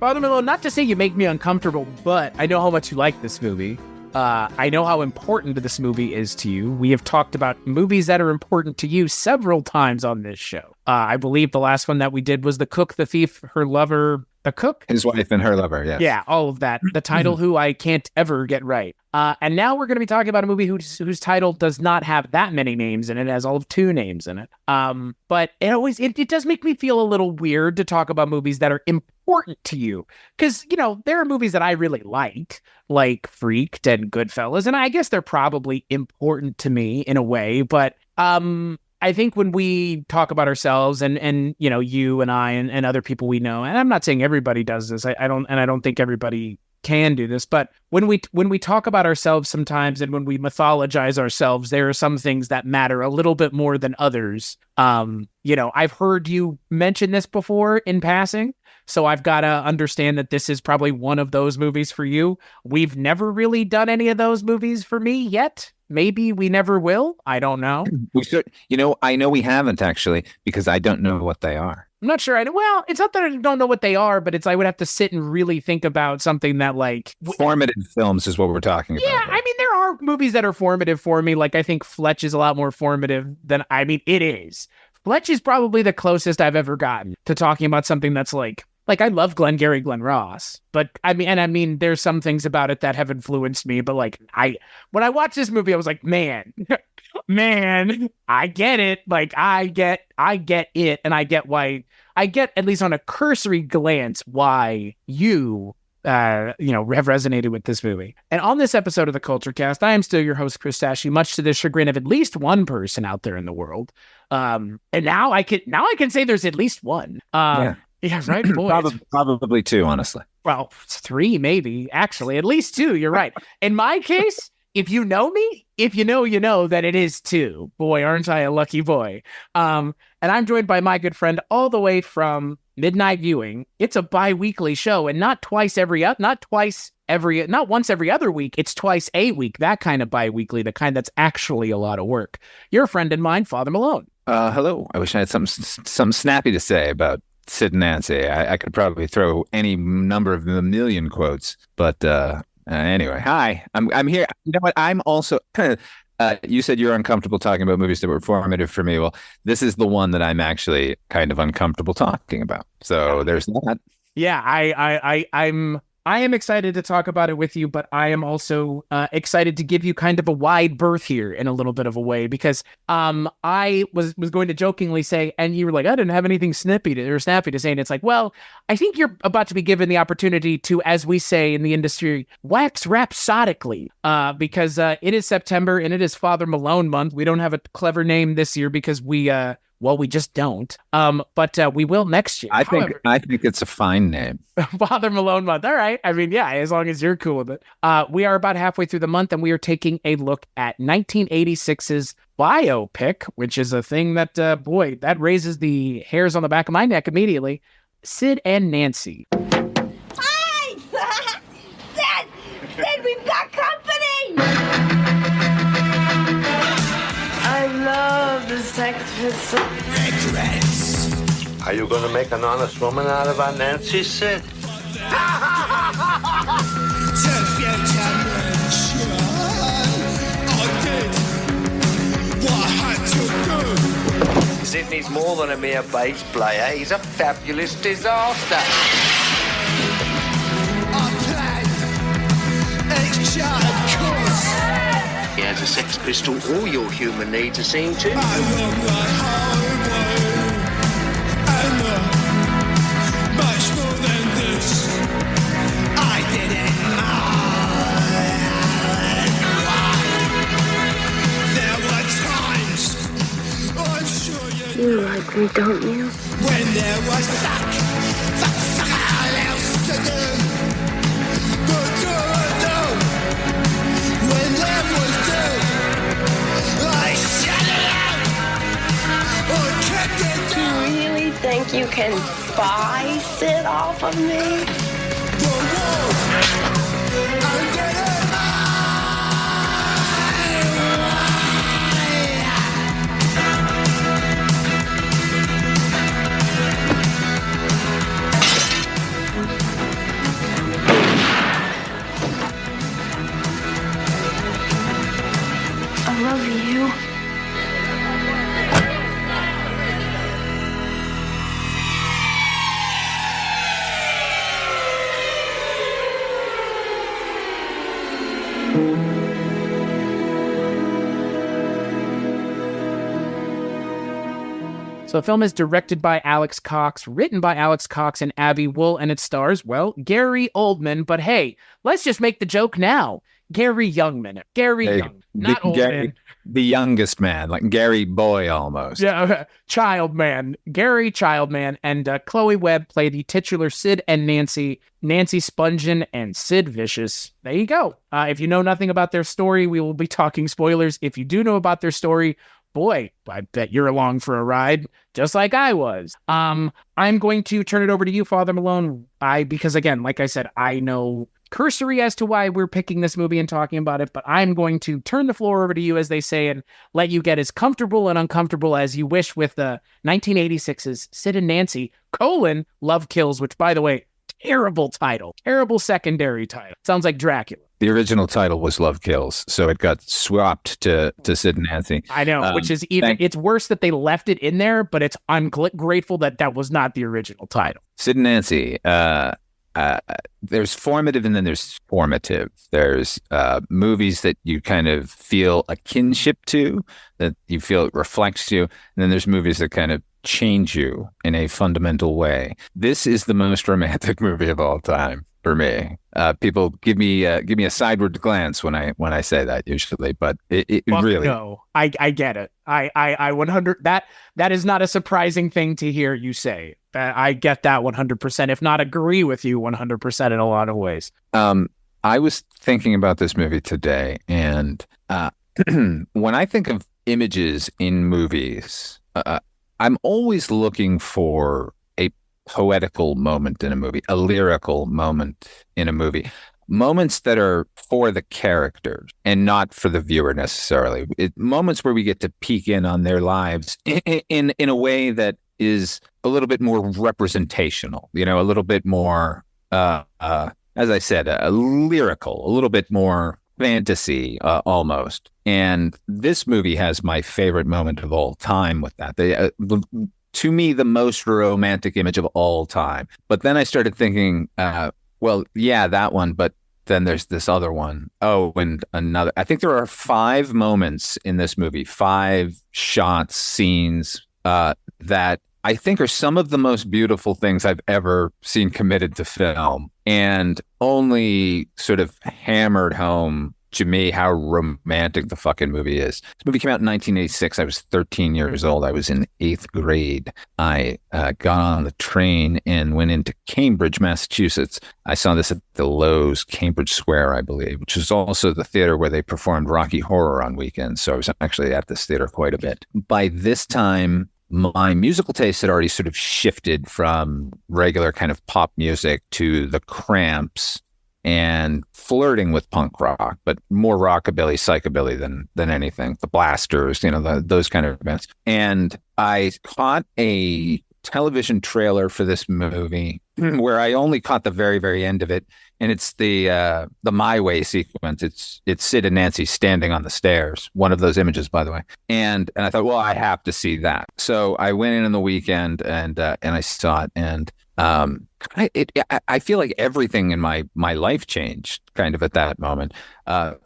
Father Malone, not to say you make me uncomfortable, but I know how much you like this movie. I know how important this movie is to you. We have talked about movies that are important to you several times on this show. I believe the last one that we did was The Cook, the Thief, Her Lover, The Cook? His Wife and Her Lover, yes. Yeah, all of that. The title who I can't ever get right. And now we're going to be talking about a movie whose title does not have that many names in it. It has all of 2 names in it. But it does make me feel a little weird to talk about movies that are important to you. Because, there are movies that I really like Freaked and Goodfellas, and I guess they're probably important to me in a way. But I think when we talk about ourselves and you and I and other people we know, and I'm not saying everybody does this, I don't think everybody can do this, but when we talk about ourselves sometimes and when we mythologize ourselves, there are some things that matter a little bit more than others. I've heard you mention this before in passing, so I've got to understand that this is probably one of those movies for you. We've never really done any of those movies for me yet. Maybe we never will. I don't know. We should, I know we haven't actually, because I don't know what they are. I'm not sure. Well, it's not that I don't know what they are, but I would have to sit and really think about something that formative films is what we're talking about. Yeah, I mean, there are movies that are formative for me. I think Fletch is a lot more formative than, it is. Fletch is probably the closest I've ever gotten to talking about something that's like I love Glengarry Glen Ross, but there's some things about it that have influenced me, but when I watched this movie, I was like, man, I get it. I get it. And I get at least on a cursory glance why you have resonated with this movie. And on this episode of the Kulturecast, I am still your host, Chris Tashi, much to the chagrin of at least one person out there in the world. And now I can say there's at least one. Yeah, right. Boy, probably 2, honestly. Well, 3, maybe. Actually, at least 2. You're right. In my case, if you know me, you know that it is 2. Boy, aren't I a lucky boy? And I'm joined by my good friend all the way from Midnight Viewing. It's a bi-weekly show, and not once every other week. It's twice a week. That kind of bi-weekly, the kind that's actually a lot of work. Your friend and mine, Father Malone. Hello. I wish I had something snappy to say about Sid and Nancy. I could probably throw any number of a million quotes, but anyway, hi, I'm here. You know what? I'm also you said you're uncomfortable talking about movies that were formative for me. Well, this is the one that I'm actually kind of uncomfortable talking about. So there's that. Yeah, I am excited to talk about it with you, but I am also excited to give you kind of a wide berth here in a little bit of a way, because I was going to jokingly say, and you were like, I didn't have anything snappy to say, and it's like, well, I think you're about to be given the opportunity to, as we say in the industry, wax rhapsodically, because it is September and it is Father Malone month. We don't have a clever name this year because we just don't. But we will next year. I think it's a fine name. Father Malone month. All right. As long as you're cool with it. We are about halfway through the month, and we are taking a look at 1986's biopic, which is a thing that, that raises the hairs on the back of my neck immediately. Sid and Nancy. Hi! Sid, we've got company! I love the Sex Pistols. Regrets. Are you going to make an honest woman out of our Nancy, Sid? Sid needs more than a mere bass player. He's a fabulous disaster. He has a Sex Pistol. All your human needs are seen to. Much more than this. I did it. There were times, I'm sure You like me, don't you? when there was fuck all else to do. But when there was do, I shut it out or kept it You down. really think you can spice it off of me? The world under the So the film is directed by Alex Cox, written by Alex Cox and Abby Wool, and it stars, well, Gary Oldman. But hey, let's just make the joke now. Gary Youngman. Young, not Oldman. The youngest man, like Gary Boy almost. Yeah, Childman. Gary Childman. And Chloe Webb play the titular Sid and Nancy Spungen and Sid Vicious. There you go. If you know nothing about their story, we will be talking spoilers. If you do know about their story, boy, I bet you're along for a ride, just like I was. I'm going to turn it over to you, Father Malone. Because again, like I said, I know cursory as to why we're picking this movie and talking about it, but I'm going to turn the floor over to you, as they say, and let you get as comfortable and uncomfortable as you wish with the 1986's Sid and Nancy, Love Kills, which, by the way, terrible title, terrible secondary title. Sounds like Dracula. The original title was Love Kills, so it got swapped to Sid and Nancy. I know, which is even, it's worse that they left it in there, but I'm grateful that was not the original title. Sid and Nancy, there's formative and then there's formative. There's movies that you kind of feel a kinship to, that you feel it reflects you, and then there's movies that kind of change you in a fundamental way. This is the most romantic movie of all time for me. People give me a sideward glance when I say that usually, but it really. No, I get it. I 100 that is not a surprising thing to hear you say. I get that 100%, if not agree with you 100% in a lot of ways. I was thinking about this movie today, and when I think of images in movies, I'm always looking for a poetical moment in a movie, a lyrical moment in a movie, moments that are for the characters and not for the viewer necessarily. Moments where we get to peek in on their lives in a way that is a little bit more representational, a little bit more, as I said, lyrical, a little bit more fantasy almost. And this movie has my favorite moment of all time with that. To me, the most romantic image of all time. But then I started thinking, well, yeah, that one, but then there's this other one. Oh, and another. I think there are 5 moments in this movie, 5 shots, scenes that I think are some of the most beautiful things I've ever seen committed to film, and only sort of hammered home to me how romantic the fucking movie is. This movie came out in 1986. I was 13 years old. I was in 8th grade. I got on the train and went into Cambridge, Massachusetts. I saw this at the Lowe's, Cambridge Square, I believe, which is also the theater where they performed Rocky Horror on weekends. So I was actually at this theater quite a bit. By this time, my musical taste had already sort of shifted from regular kind of pop music to the Cramps and flirting with punk rock, but more rockabilly, psychobilly than anything. The Blasters, those kind of bands. And I caught a television trailer for this movie where I only caught the very, very end of it. And it's the My Way sequence. It's Sid and Nancy standing on the stairs. One of those images, by the way. And I thought, well, I have to see that. So I went in on the weekend and I saw it. And I feel like everything in my life changed kind of at that moment.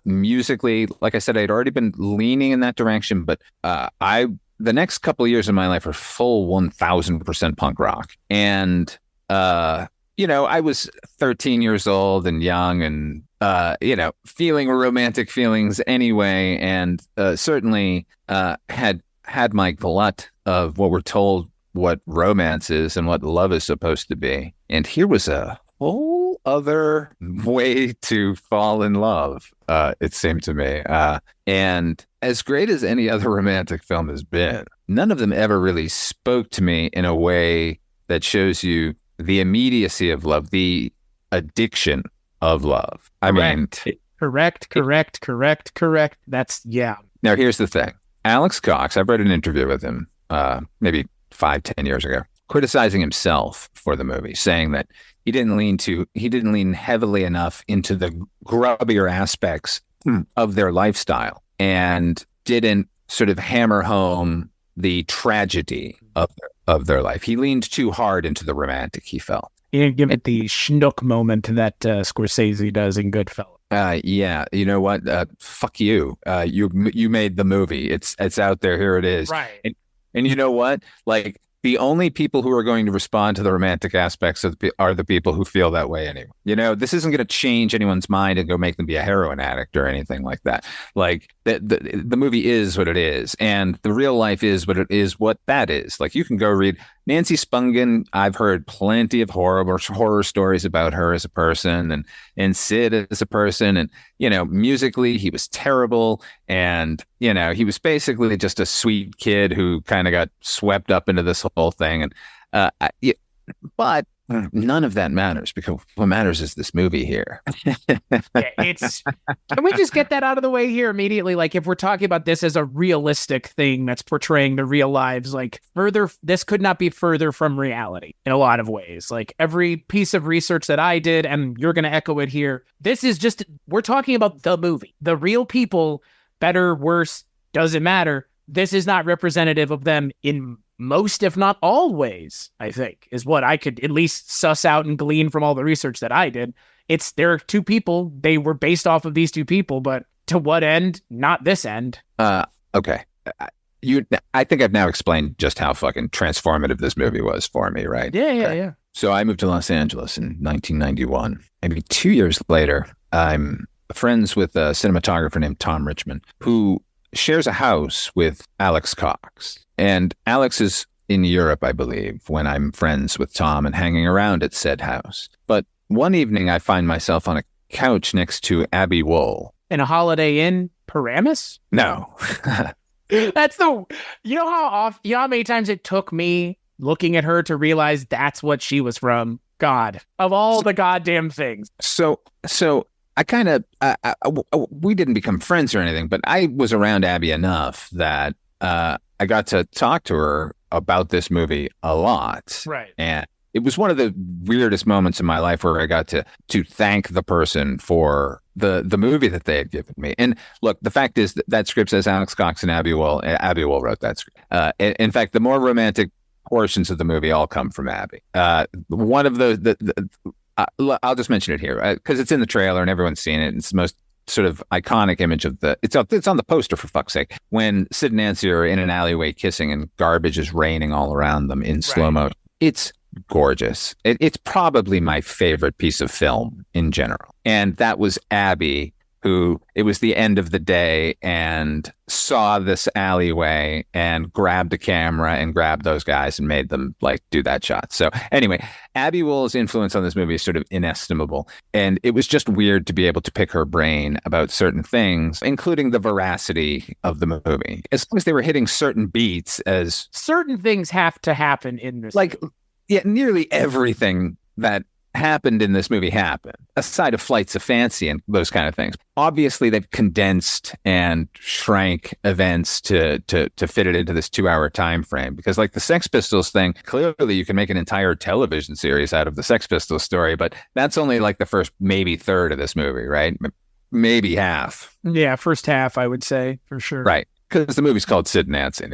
Musically, like I said, I'd already been leaning in that direction, but the next couple of years of my life are full 1000% punk rock. And I was 13 years old and young and feeling romantic feelings anyway, and certainly had my glut of what we're told what romance is and what love is supposed to be. And here was a whole other way to fall in love, it seemed to me. And as great as any other romantic film has been, none of them ever really spoke to me in a way that shows you the immediacy of love, the addiction of love. Correct. That's, yeah. Now, here's the thing. Alex Cox, I've read an interview with him maybe 5-10 years ago, criticizing himself for the movie, saying that he didn't lean heavily enough into the grubbier aspects of their lifestyle and didn't sort of hammer home the tragedy of their life. He leaned too hard into the romantic, he felt. He didn't give it the schnook moment that Scorsese does in Goodfellas. Yeah, you know what? Fuck you. You made the movie. It's out there. Here it is. Right. And you know what? Like, the only people who are going to respond to the romantic aspects are the people who feel that way anyway. You know, this isn't going to change anyone's mind and go make them be a heroin addict or anything like that. Like, the movie is what it is, and the real life is what it is, what that is. Like, you can go read Nancy Spungen. I've heard plenty of horror stories about her as a person, and Sid as a person. And, you know, musically, he was terrible. And, you know, he was basically just a sweet kid who kind of got swept up into this whole thing. And, but none of that matters, because what matters is this movie here. Can we just get that out of the way here immediately? Like, if we're talking about this as a realistic thing that's portraying the real lives, like, this could not be further from reality in a lot of ways. Like, every piece of research that I did, and you're going to echo it here, this is just, we're talking about the movie. The real people, better, worse, doesn't matter. This is not representative of them in most, if not all ways, I think, is what I could at least suss out and glean from all the research that I did. There are two people. They were based off of these two people, but to what end? Not this end. Okay. I think I've now explained just how fucking transformative this movie was for me, right? Yeah. So I moved to Los Angeles in 1991. Maybe 2 years later, I'm friends with a cinematographer named Tom Richmond, who shares a house with Alex Cox. And Alex is in Europe, I believe, when I'm friends with Tom and hanging around at said house. But one evening, I find myself on a couch next to Abby Wool. In a Holiday Inn, Paramus? No. That's you know how many times it took me looking at her to realize that's what she was from? God, of all the goddamn things. So I kind of, we didn't become friends or anything, but I was around Abby enough that I got to talk to her about this movie a lot. Right. And it was one of the weirdest moments in my life where I got to thank the person for the movie that they had given me. And look, the fact is that script says Alex Cox and Abby Wool. Abby Wool wrote that script. In fact, the more romantic portions of the movie all come from Abby. One of I'll just mention it here because it's in the trailer and everyone's seen it. It's the most sort of iconic image of it's on the poster, for fuck's sake, when Sid and Nancy are in an alleyway kissing and garbage is raining all around them in slow motion. It's gorgeous. It's probably my favorite piece of film in general. And that was Abby, who, it was the end of the day and saw this alleyway and grabbed a camera and grabbed those guys and made them like do that shot. So anyway, Abby Wool's influence on this movie is sort of inestimable. And it was just weird to be able to pick her brain about certain things, including the veracity of the movie. As long as they were hitting certain beats, as certain things have to happen in this like movie. Yeah, nearly everything that happened in this movie happened, aside of Flights of Fancy and those kind of things. Obviously, they've condensed and shrank events to fit it into this 2-hour time frame. Because like the Sex Pistols thing, clearly you can make an entire television series out of the Sex Pistols story, but that's only like the first maybe third of this movie, right? Maybe half. Yeah, first half, I would say, for sure. Right. Because the movie's called Sid and Nancy.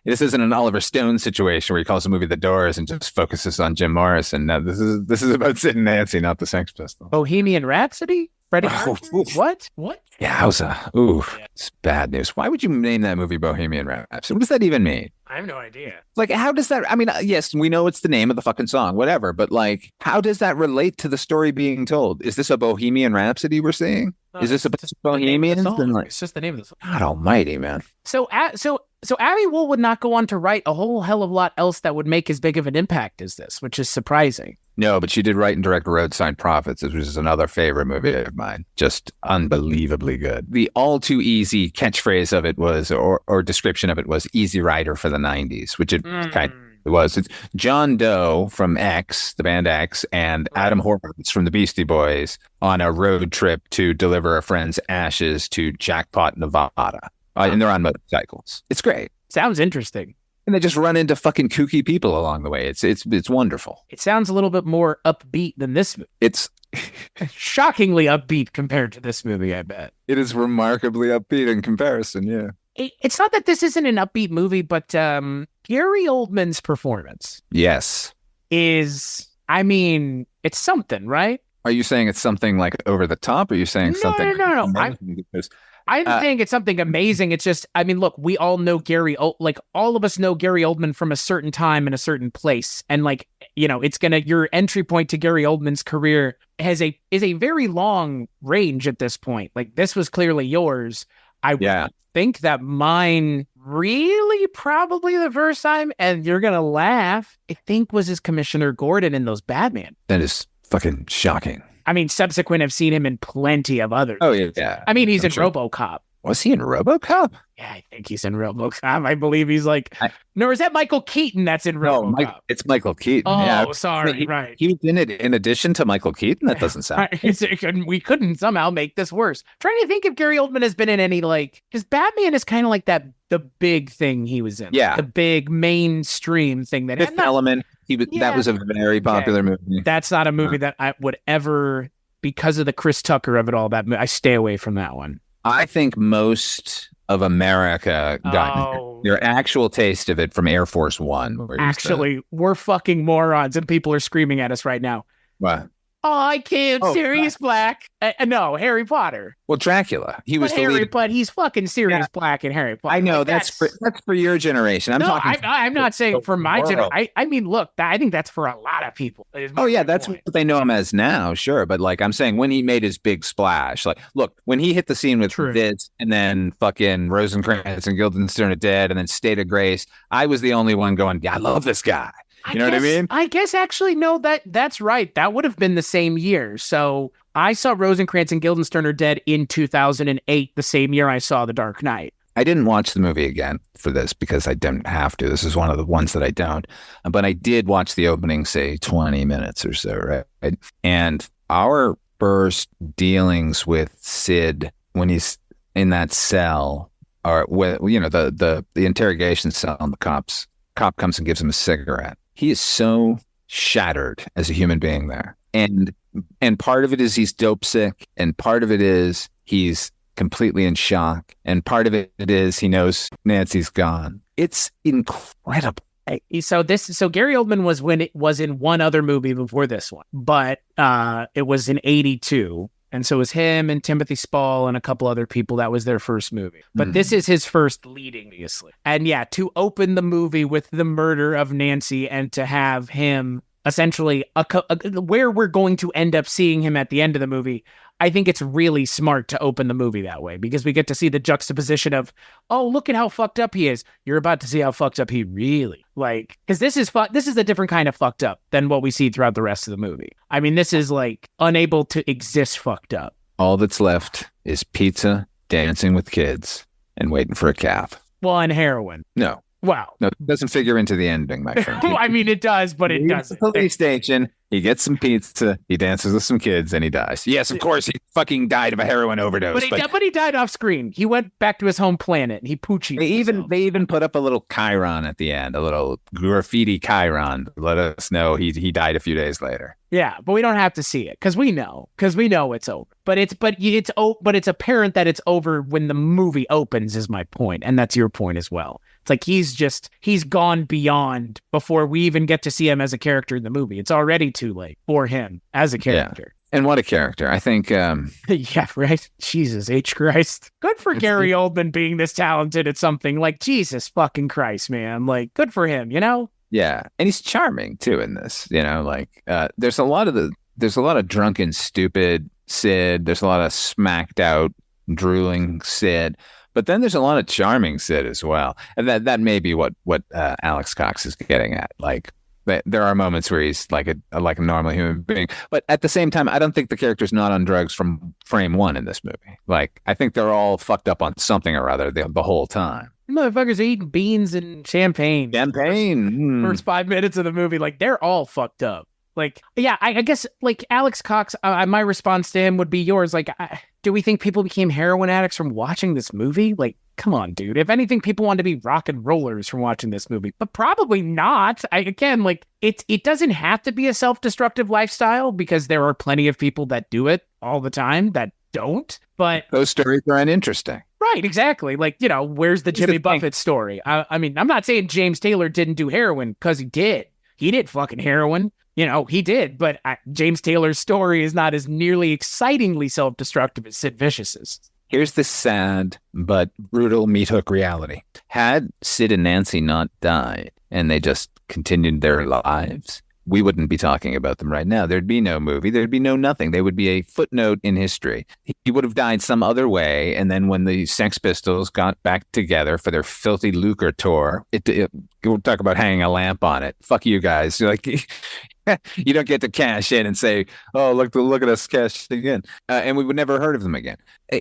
This isn't an Oliver Stone situation where he calls the movie The Doors and just focuses on Jim Morrison. No, this is about Sid and Nancy, not the Sex Pistols. Bohemian Rhapsody? Freddie Mercury? What? Yowza. Ooh, it's bad news. Why would you name that movie Bohemian Rhapsody? What does that even mean? I have no idea. Like, how does that, I mean, yes, we know it's the name of the fucking song, whatever, but like, how does that relate to the story being told? Is this a Bohemian Rhapsody we're seeing? Is this a Bohemian? It's just the name of the song. God almighty, man. So Abby Wool would not go on to write a whole hell of a lot else that would make as big of an impact as this, which is surprising. No, but she did write and direct Roadside Prophets, which is another favorite movie of mine. Just unbelievably good. The all too easy catchphrase of it was, or description of it was, Easy Rider for the 90s, which it kind of was. It's John Doe from X, the band X, and Adam Horowitz from the Beastie Boys on a road trip to deliver a friend's ashes to Jackpot, Nevada. And they're on motorcycles. It's great. Sounds interesting. And they just run into fucking kooky people along the way. It's wonderful. It sounds a little bit more upbeat than this movie. It's shockingly upbeat compared to this movie, I bet. It is remarkably upbeat in comparison, yeah. It's not that this isn't an upbeat movie, but Gary Oldman's performance. Yes. Is, I mean, it's something, right? Are you saying it's something like over the top? Or are you saying something? No. I'm saying it's something amazing. It's just, I mean, look, we all know all of us know Gary Oldman from a certain time and a certain place. And like, your entry point to Gary Oldman's career is a very long range at this point. Like, this was clearly yours. I would think that mine really probably the first time, and you're going to laugh, I think was as Commissioner Gordon in those Batman. That is fucking shocking. I mean, subsequent, I've seen him in plenty of others. Oh, yeah. I mean, he's in RoboCop. Was he in RoboCop? Yeah, I think he's in RoboCop. I believe he's like... No, is that Michael Keaton that's in RoboCop? No, it's Michael Keaton. Oh, sorry, right. He was in it in addition to Michael Keaton? That doesn't sound... We couldn't somehow make this worse. Trying to think if Gary Oldman has been in any, like... Because Batman is kind of like the big thing he was in. Yeah. The big mainstream thing. Fifth Element. That was a very popular movie. That's not a movie that I would ever... Because of the Chris Tucker of it all, I stay away from that one. I think most of America got their actual taste of it from Air Force One. Actually, we're fucking morons, and people are screaming at us right now. What? Oh, I can't. Sirius Black. No, Harry Potter. Well, Dracula. He was but he's fucking Sirius Black in Harry Potter. I know that's for your generation. I'm not saying for my generation. I mean, look, I think that's for a lot of people. Oh yeah, that's what they know him as now. Sure, but like I'm saying, when he made his big splash, like look, when he hit the scene with this, and then fucking Rosencrantz and Guildenstern are dead, and then State of Grace, I was the only one going, yeah, I love this guy. You know what I mean? I guess actually, no, that's right. That would have been the same year. So I saw Rosencrantz and Guildenstern are dead in 2008, the same year I saw The Dark Knight. I didn't watch the movie again for this because I didn't have to. This is one of the ones that I don't. But I did watch the opening, say, 20 minutes or so, right? And our first dealings with Sid when he's in that cell, or the interrogation cell, and the cop comes and gives him a cigarette. He is so shattered as a human being there. And part of it is he's dope sick. And part of it is he's completely in shock. And part of it is he knows Nancy's gone. It's incredible. So Gary Oldman was in one other movie before this one, but it was in 82. And so it was him and Timothy Spall and a couple other people. That was their first movie. But this is his first leading, obviously. And yeah, to open the movie with the murder of Nancy and to have him essentially where we're going to end up seeing him at the end of the movie, I think it's really smart to open the movie that way because we get to see the juxtaposition of, oh, look at how fucked up he is. You're about to see how fucked up he really, like, because this is a different kind of fucked up than what we see throughout the rest of the movie. I mean, this is like unable to exist fucked up. All that's left is pizza, dancing with kids, and waiting for a cab. Well, and heroin. No. Wow. No, it doesn't figure into the ending, my friend. I mean, it does, but it doesn't. Police station. He gets some pizza. He dances with some kids, and he dies. Yes, of course, he fucking died of a heroin overdose. But he died off screen. He went back to his home planet. And he poochied. They even put up a little chyron at the end, a little graffiti chyron to let us know he died a few days later. Yeah, but we don't have to see it because we know it's over. But it's apparent that it's over when the movie opens. Is my point, and that's your point as well. It's like he's gone beyond before we even get to see him as a character in the movie. It's already too late for him as a character. Yeah. And what a character. I think... yeah, right? Jesus H. Christ. Good for Gary Oldman being this talented at something. Like, Jesus fucking Christ, man. Like, good for him, you know? Yeah. And he's charming, too, in this. You know, like, there's a lot of drunken, stupid Sid. There's a lot of smacked out, drooling Sid. But then there's a lot of charming Sid as well. And that may be what Alex Cox is getting at. Like, there are moments where he's like a normal human being. But at the same time, I don't think the character's not on drugs from frame one in this movie. Like, I think they're all fucked up on something or other the whole time. Motherfuckers are eating beans and champagne. First 5 minutes of the movie, like, they're all fucked up. Like, yeah, I guess, like, Alex Cox, my response to him would be yours. Like, do we think people became heroin addicts from watching this movie? Like, come on, dude. If anything, people want to be rock and rollers from watching this movie, but probably not. Again, like, it doesn't have to be a self-destructive lifestyle because there are plenty of people that do it all the time that don't. But those stories are uninteresting. Right, exactly. Like, you know, where's the Jimmy Buffett story? I mean, I'm not saying James Taylor didn't do heroin because he did. He did fucking heroin. You know, he did, but James Taylor's story is not as nearly excitingly self-destructive as Sid Vicious's. Here's the sad but brutal meat hook reality. Had Sid and Nancy not died and they just continued their lives, we wouldn't be talking about them right now. There'd be no movie. There'd be no nothing. They would be a footnote in history. He would have died some other way. And then when the Sex Pistols got back together for their filthy lucre tour, we'll talk about hanging a lamp on it. Fuck you guys. Like, you don't get to cash in and say, oh, look at us cashing in. And we would never heard of them again.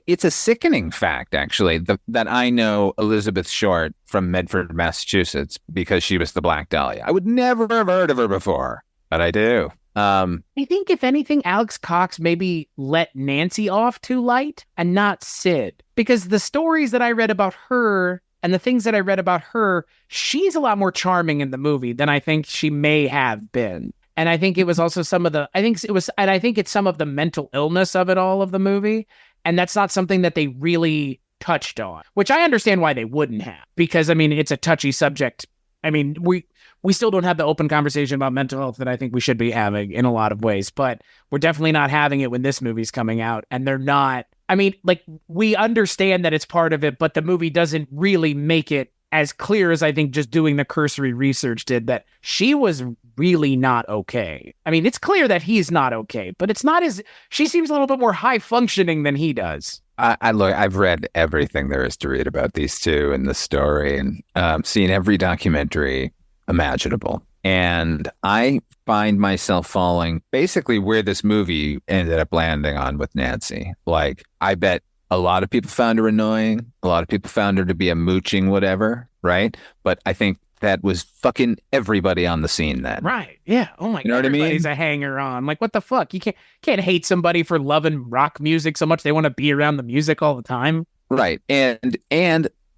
It's a sickening fact, actually, that I know Elizabeth Short from Medford, Massachusetts, because she was the Black Dahlia. I would never have heard of her before, but I do. I think, if anything, Alex Cox maybe let Nancy off too light and not Sid. Because the stories that I read about her and the things that I read about her, she's a lot more charming in the movie than I think she may have been. And I think it was also some of the mental illness of it all, of the movie. And that's not something that they really touched on, which I understand why they wouldn't have, because, I mean, it's a touchy subject. I mean, we still don't have the open conversation about mental health that I think we should be having in a lot of ways, but we're definitely not having it when this movie's coming out. And they're not, I mean, like, we understand that it's part of it, but the movie doesn't really make it as clear as I think just doing the cursory research did, that she was really not okay. I mean, it's clear that he's not okay, but it's not she seems a little bit more high functioning than he does. I've read everything there is to read about these two and the story, and seen every documentary imaginable. And I find myself falling basically where this movie ended up landing on with Nancy. Like, I bet a lot of people found her annoying. A lot of people found her to be a mooching whatever, right? But I think that was fucking everybody on the scene then. Right. Yeah. Oh my God. You know what I mean? Everybody's a hanger-on. Like, what the fuck? You can't hate somebody for loving rock music so much they want to be around the music all the time. Right. And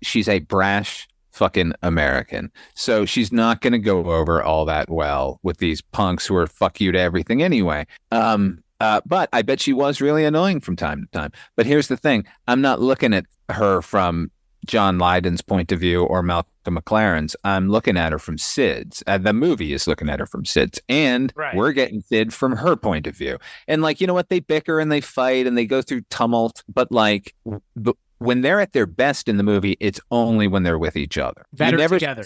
she's a brash fucking American. So she's not going to go over all that well with these punks who are fuck you to everything anyway. But I bet she was really annoying from time to time. But here's the thing. I'm not looking at her from John Lydon's point of view or Malcolm McLaren's. I'm looking at her from Sid's. The movie is looking at her from Sid's. And We're getting Sid from her point of view. And, like, you know what? They bicker and they fight and they go through tumult. But, like, when they're at their best in the movie, it's only when they're with each other. Together.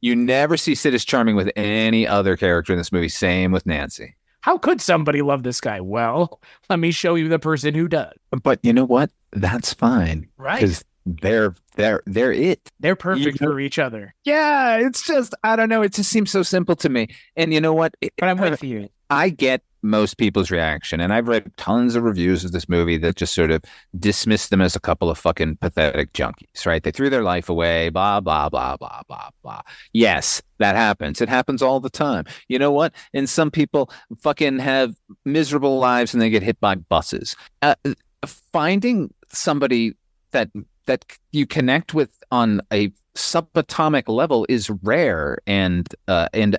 You never see Sid as charming with any other character in this movie. Same with Nancy. How could somebody love this guy? Well, let me show you the person who does. But you know what? That's fine. Right. Because they're it. They're perfect for each other. Yeah, it's just, I don't know. It just seems so simple to me. And you know what? But I'm with you. I get most people's reaction. And I've read tons of reviews of this movie that just sort of dismiss them as a couple of fucking pathetic junkies, right? They threw their life away, blah, blah, blah, blah, blah, blah. Yes, that happens. It happens all the time. You know what? And some people fucking have miserable lives and they get hit by buses. Finding somebody that you connect with on a subatomic level is rare and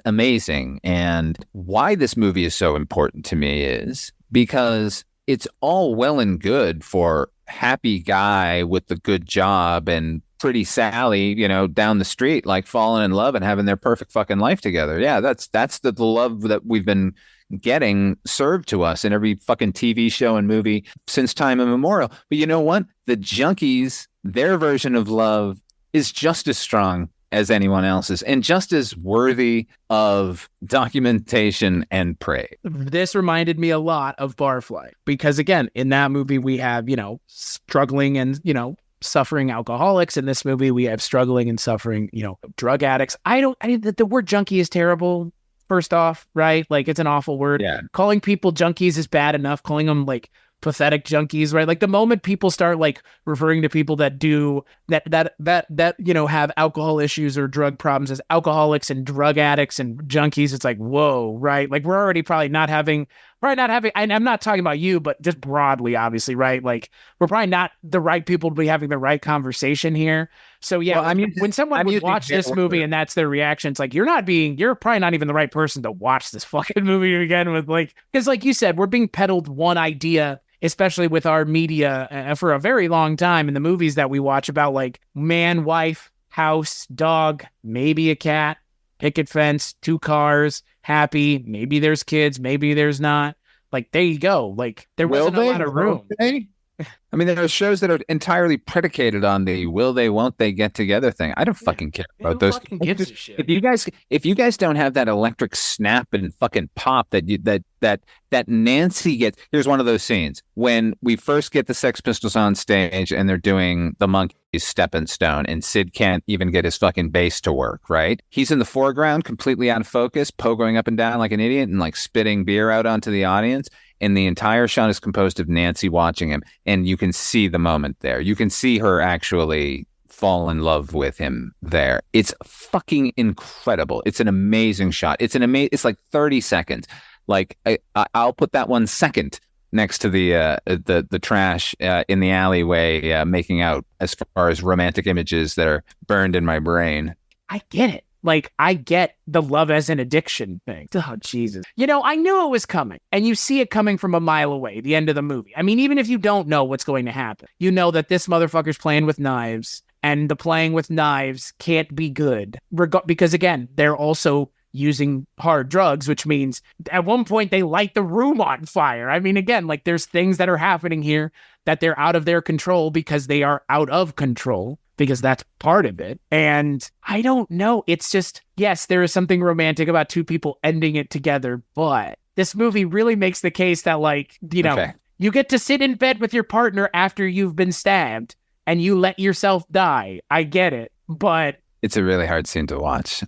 amazing. And why this movie is so important to me is because it's all well and good for happy guy with the good job and pretty Sally, you know, down the street, like falling in love and having their perfect fucking life together. Yeah, that's the love that we've been getting served to us in every fucking TV show and movie since time immemorial. But you know what? The junkies, their version of love is just as strong as anyone else's and just as worthy of documentation and praise. This reminded me a lot of Barfly because, again, in that movie we have, you know, struggling and, you know, suffering alcoholics. In this movie we have struggling and suffering, you know, drug addicts. The word junkie is terrible. First off, right? Like, it's an awful word. Yeah. Calling people junkies is bad enough. Calling them like pathetic junkies, right? Like, the moment people start like referring to people that do that you know, have alcohol issues or drug problems as alcoholics and drug addicts and junkies, it's like, whoa, right? Like, we're already probably not having, and I'm not talking about you, but just broadly, obviously, right? Like, we're probably not the right people to be having the right conversation here. So yeah, well, when someone would watch this movie and that's their reaction, it's like, you're probably not even the right person to watch this fucking movie again with, like, because like you said, we're being peddled one idea, especially with our media for a very long time in the movies that we watch about, like, man, wife, house, dog, maybe a cat, picket fence, 2 cars, happy, maybe there's kids, maybe there's not. Like, there you go. Like, there wasn't a lot of room. I mean, there are shows that are entirely predicated on the will they, won't they get together thing. I don't fucking care about Who those. fucking gives a shit? If you guys don't have that electric snap and fucking pop that Nancy gets, here's one of those scenes when we first get the Sex Pistols on stage and they're doing the Monkees' Stepping Stone, and Sid can't even get his fucking bass to work. Right? He's in the foreground, completely out of focus, pogoing up and down like an idiot and like spitting beer out onto the audience. And the entire shot is composed of Nancy watching him. And you can see the moment there. You can see her actually fall in love with him there. It's fucking incredible. It's an amazing shot. It's like 30 seconds. Like I'll put that 1 second next to the trash in the alleyway making out as far as romantic images that are burned in my brain. I get it. Like, I get the love as an addiction thing. Oh, Jesus. You know, I knew it was coming, and you see it coming from a mile away, the end of the movie. I mean, even if you don't know what's going to happen, you know that this motherfucker's playing with knives, and the playing with knives can't be good. Because, again, they're also using hard drugs, which means at one point they light the room on fire. I mean, again, like, there's things that are happening here that they're out of their control because they are out of control. Because that's part of it. And I don't know. It's just, yes, there is something romantic about two people ending it together. But this movie really makes the case that, like, you know, you get to sit in bed with your partner after you've been stabbed and you let yourself die. I get it. But it's a really hard scene to watch.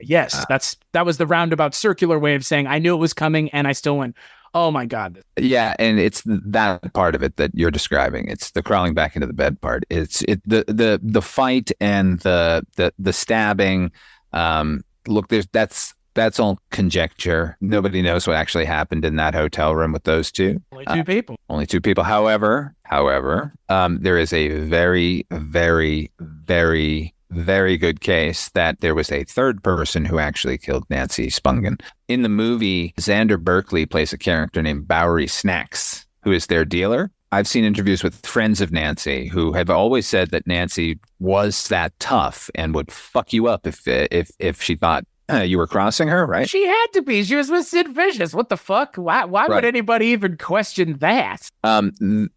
Yes, that was the roundabout circular way of saying I knew it was coming and I still went, oh my God. Yeah, and it's that part of it that you're describing. It's the crawling back into the bed part. It's the fight and the stabbing. Look, that's all conjecture. Nobody knows what actually happened in that hotel room with those two. Only two people. Only two people. However, there is a very, very, very, very good case that there was a third person who actually killed Nancy Spungen. In the movie, Xander Berkeley plays a character named Bowery Snacks, who is their dealer. I've seen interviews with friends of Nancy who have always said that Nancy was that tough and would fuck you up if she thought you were crossing her, right? She had to be. She was with Sid Vicious. What the fuck? Why would anybody even question that?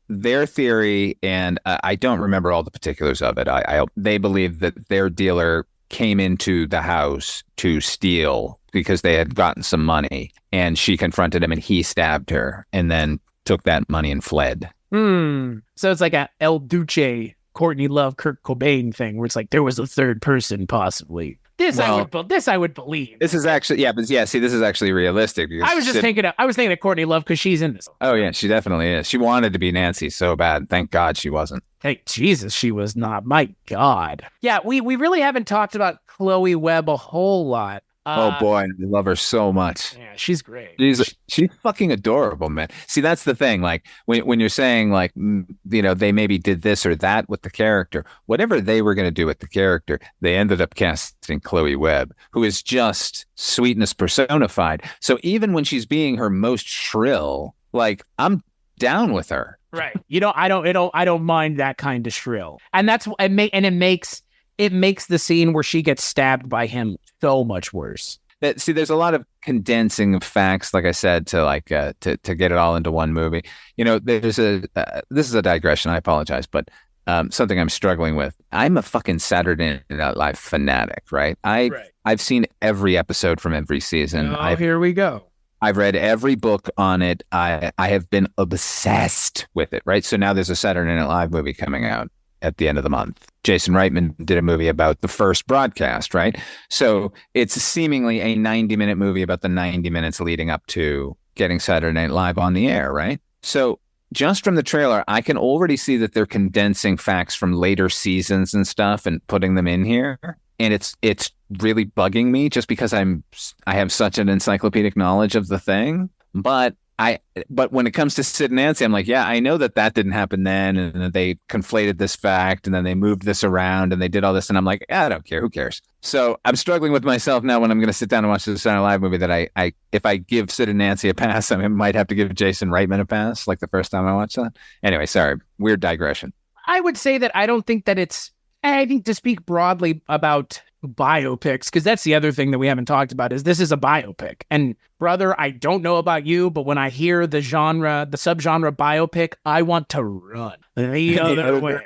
Their theory, and I don't remember all the particulars of it. They believe that their dealer came into the house to steal because they had gotten some money, and she confronted him, and he stabbed her, and then took that money and fled. So it's like a El Duce, Courtney Love, Kurt Cobain thing, where it's like there was a third person possibly. This I would believe. This is actually, see, this is actually realistic. I was thinking of Courtney Love because she's in this. Oh yeah, she definitely is. She wanted to be Nancy so bad. Thank God she wasn't. Hey, Jesus, she was not. My God. Yeah, we really haven't talked about Chloe Webb a whole lot. Oh boy, I love her so much. Yeah, she's great. She's fucking adorable, man. See, that's the thing. Like when you're saying like, you know, they maybe did this or that with the character, whatever they were going to do with the character, they ended up casting Chloe Webb, who is just sweetness personified. So even when she's being her most shrill, like I'm down with her. Right. You know, I don't mind that kind of shrill, and it makes the scene where she gets stabbed by him so much worse. See, there's a lot of condensing of facts, like I said, to get it all into one movie. You know, this is a digression. I apologize, but something I'm struggling with. I'm a fucking Saturday Night Live fanatic, right? I've seen every episode from every season. Here we go. I've read every book on it. I have been obsessed with it, right? So now there's a Saturday Night Live movie coming out at the end of the month. Jason Reitman did a movie about the first broadcast, right? So it's seemingly a 90-minute movie about the 90 minutes leading up to getting Saturday Night Live on the air, right? So just from the trailer, I can already see that they're condensing facts from later seasons and stuff and putting them in here. And it's really bugging me just because I have such an encyclopedic knowledge of the thing. But when it comes to Sid and Nancy, I'm like, yeah, I know that didn't happen then, and then they conflated this fact, and then they moved this around, and they did all this, and I'm like, I don't care, who cares? So I'm struggling with myself now when I'm going to sit down and watch the Saturday Night Live movie that if I give Sid and Nancy a pass, I might have to give Jason Reitman a pass, like the first time I watched that. Anyway, sorry, weird digression. I would say that I don't think that I think to speak broadly about biopics, because that's the other thing that we haven't talked about, is this is a biopic. And brother, I don't know about you, but when I hear the subgenre biopic, I want to run the other way.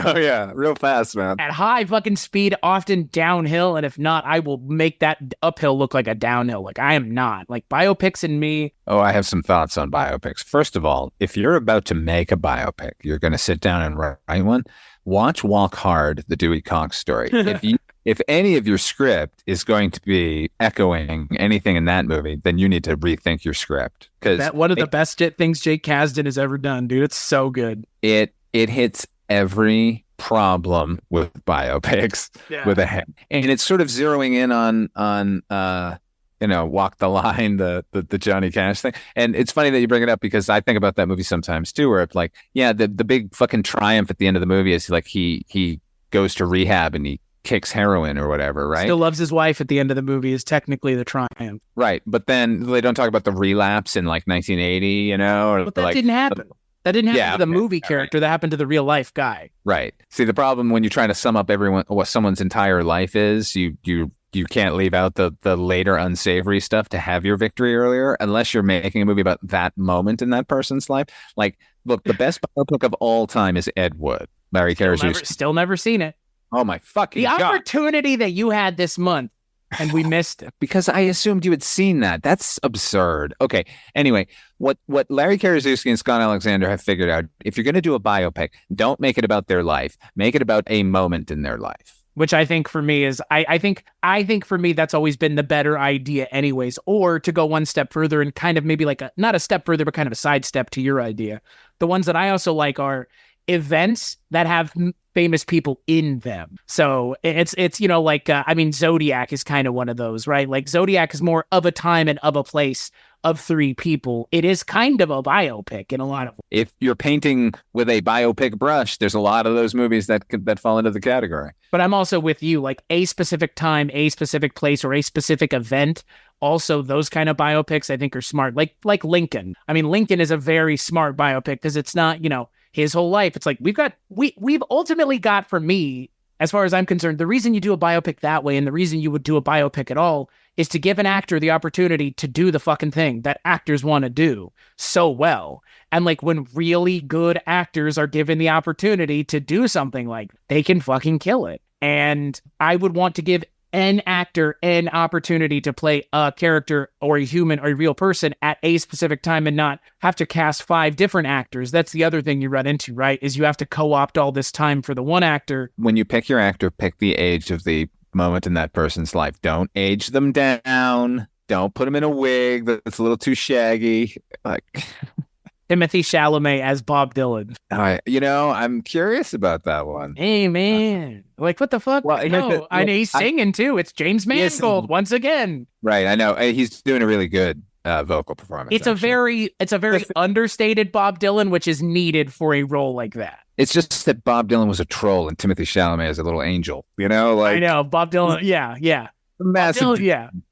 Oh yeah, real fast, man. At high fucking speed, often downhill, and if not, I will make that uphill look like a downhill. Like, I am not. Like, biopics and me. Oh, I have some thoughts on biopics. First of all, if you're about to make a biopic, you're going to sit down and write one. Watch Walk Hard, the Dewey Cox story. If any of your script is going to be echoing anything in that movie, then you need to rethink your script. Because That one of the best things Jake Kasdan has ever done, dude. It's so good. It hits every problem with biopics with a head, and it's sort of zeroing in on Walk the Line, the Johnny Cash thing. And it's funny that you bring it up, because I think about that movie sometimes too, where it's like, yeah, the big fucking triumph at the end of the movie is like he goes to rehab and he kicks heroin or whatever, right? Still loves his wife at the end of the movie is technically the triumph. Right. But then they don't talk about the relapse in like 1980, or but that didn't happen. That didn't happen to the movie character. Right. That happened to the real life guy. Right. See, the problem when you're trying to sum up what someone's entire life is, you can't leave out the later unsavory stuff to have your victory earlier, unless you're making a movie about that moment in that person's life. Like, look, the best biopic of all time is Ed Wood. Larry Carrier. Still never seen it. Oh my fucking God. The opportunity that you had this month, and we missed it. Because I assumed you had seen that. That's absurd. Okay. Anyway, what Larry Karaszewski and Scott Alexander have figured out, if you're going to do a biopic, don't make it about their life. Make it about a moment in their life. Which I think for me is, I think for me, that's always been the better idea anyways. Or to go one step further and kind of maybe like not a step further, but kind of a sidestep to your idea. The ones that I also like are events that have famous people in them. So it's Zodiac is kind of one of those, right? Like, Zodiac is more of a time and of a place of three people. It is kind of a biopic in a lot of ways. If you're painting with a biopic brush, there's a lot of those movies that fall into the category. But I'm also with you, like a specific time, a specific place, or a specific event. Also, those kind of biopics I think are smart. Like Lincoln. I mean, Lincoln is a very smart biopic because it's not, his whole life. It's like we've ultimately got, for me, as far as I'm concerned, the reason you do a biopic that way and the reason you would do a biopic at all is to give an actor the opportunity to do the fucking thing that actors want to do so well. And like, when really good actors are given the opportunity to do something, like, they can fucking kill it. And I would want to give an actor an opportunity to play a character or a human or a real person at a specific time and not have to cast 5 different actors. That's the other thing you run into, right? Is you have to co-opt all this time for the one actor. When you pick your actor, pick the age of the moment in that person's life. Don't age them down. Don't put them in a wig that's a little too shaggy. Like Timothée Chalamet as Bob Dylan. I'm curious about that one. Hey, man. Like, what the fuck? Well, no, and he's singing, too. It's James Mangold, once again. Right, I know. He's doing a really good vocal performance. It's a very understated Bob Dylan, which is needed for a role like that. It's just that Bob Dylan was a troll and Timothée Chalamet is a little angel. I know, Bob Dylan, yeah. Massive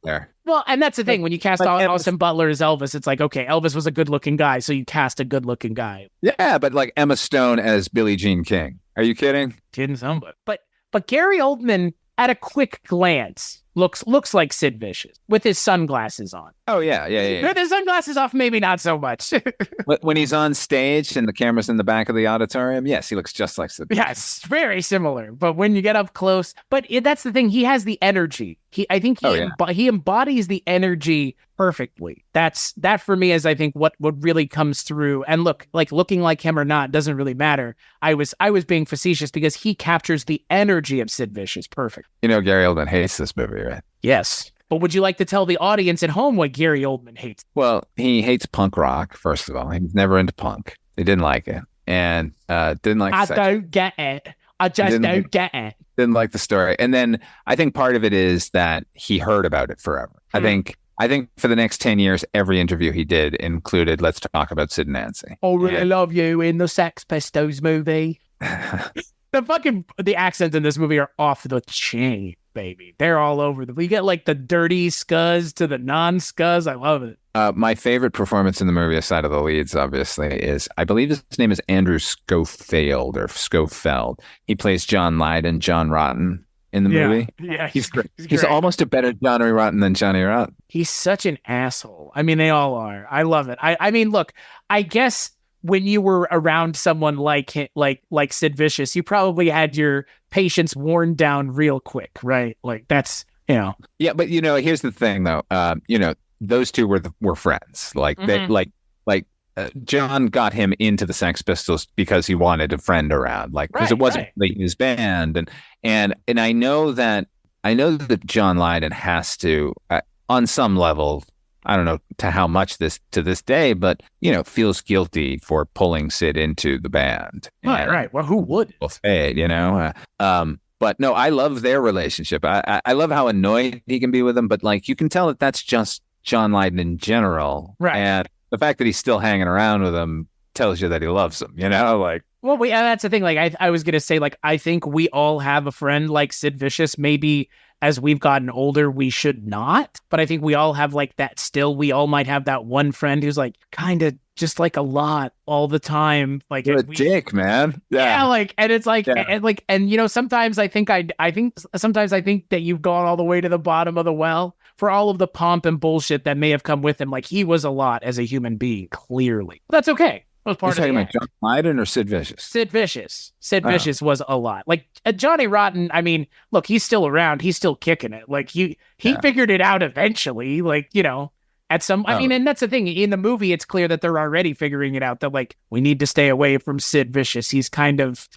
there. Well, and that's the thing. When you cast Austin Butler as Elvis, it's like, okay, Elvis was a good-looking guy, so you cast a good-looking guy. Yeah, but like Emma Stone as Billie Jean King. Are you kidding? Kidding somebody. But Gary Oldman, at a quick glance, looks like Sid Vicious with his sunglasses on. Oh, yeah. With his sunglasses off, maybe not so much. When he's on stage and the camera's in the back of the auditorium, yes, he looks just like Sid Vicious. Yes, very similar. But when you get up close, that's the thing. He has the energy. He embodies the energy perfectly. That for me is, I think, what really comes through. And look, like, looking like him or not doesn't really matter. I was being facetious because he captures the energy of Sid Vicious perfect. Gary Oldman hates this movie, right? Yes. But would you like to tell the audience at home what Gary Oldman hates? Well, he hates punk rock, first of all. He was never into punk. He didn't like it. And didn't like I don't get it. I just don't get it. Didn't like the story. And then I think part of it is that he heard about it forever. I think for the next 10 years, every interview he did included, let's talk about Sid and Nancy. I really love you in the Sex Pistols movie. The accents in this movie are off the chain, baby. They're all over we get like the dirty scuzz to the non-scuzz. I love it. My favorite performance in the movie, aside of the leads, obviously, is, I believe his name is Andrew Schofield or Schofield. He plays John Lydon, John Rotten in the movie. Yeah, He's great. He's He's great. almost a better Johnny Rotten than Johnny Rotten. He's such an asshole. I mean, they all are. I love it. I mean, look, I guess when you were around someone like Sid Vicious, you probably had your patience worn down real quick, right? Like that's, Yeah, but here's the thing though. Those two were friends. Like they John got him into the Sex Pistols because he wanted a friend around, like because it wasn't really his band, and I know that John Lydon has to, on some level, I don't know to how much to this day, but feels guilty for pulling Sid into the band. Right. Well, who would? But no, I love their relationship. I love how annoyed he can be with them, but like you can tell that that's just John Lydon in general, right? And the fact that he's still hanging around with him tells you that he loves him, like. Well, that's the thing. Like, I was going to say, like, I think we all have a friend like Sid Vicious. Maybe as we've gotten older, we should not. But I think we all have like that still. We all might have that one friend who's like kind of just like a lot all the time. Like, you're a dick, man. Yeah. Like, and it's like, and sometimes I think sometimes I think that you've gone all the way to the bottom of the well for all of the pomp and bullshit that may have come with him. Like, he was a lot as a human being, clearly. But that's okay. Was part You're of talking about John Lydon or Sid Vicious? Sid Vicious. Sid Vicious was a lot. Like Johnny Rotten, I mean, look, he's still around. He's still kicking it. Like he figured it out eventually. Like, at some, I mean, and that's the thing. In the movie, it's clear that they're already figuring it out. That like we need to stay away from Sid Vicious. He's kind of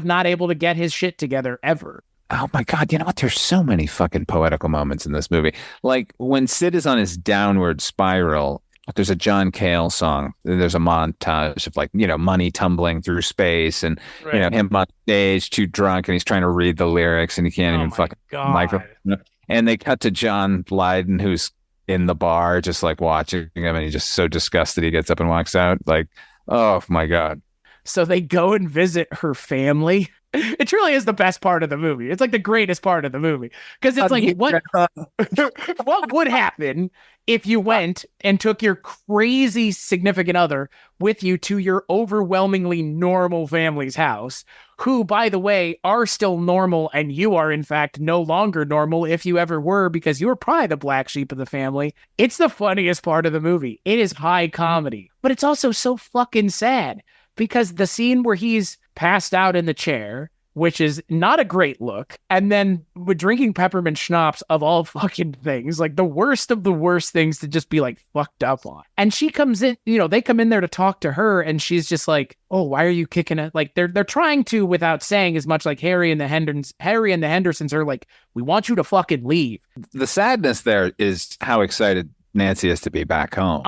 not able to get his shit together ever. Oh my God, you know what? There's so many fucking poetical moments in this movie. Like when Sid is on his downward spiral. There's a John Cale song. There's a montage of like, money tumbling through space and, him on stage too drunk and he's trying to read the lyrics and he can't even fucking microphone. And they cut to John Lydon, who's in the bar, just like watching him. And he's just so disgusted. He gets up and walks out like, oh my God. So they go and visit her family. It truly is the best part of the movie. It's like the greatest part of the movie. Because it's like, what would happen if you went and took your crazy significant other with you to your overwhelmingly normal family's house, who, by the way, are still normal, and you are, in fact, no longer normal if you ever were, because you were probably the black sheep of the family. It's the funniest part of the movie. It is high comedy, but it's also so fucking sad, because the scene where he's passed out in the chair, which is not a great look, and then with drinking peppermint schnapps of all fucking things, like the worst of the worst things to just be like fucked up on. And she comes in, they come in there to talk to her, and she's just like, "Oh, why are you kicking it?" Like they're trying to, without saying as much, like Harry and the Hendersons are like, "We want you to fucking leave." The sadness there is how excited Nancy is to be back home.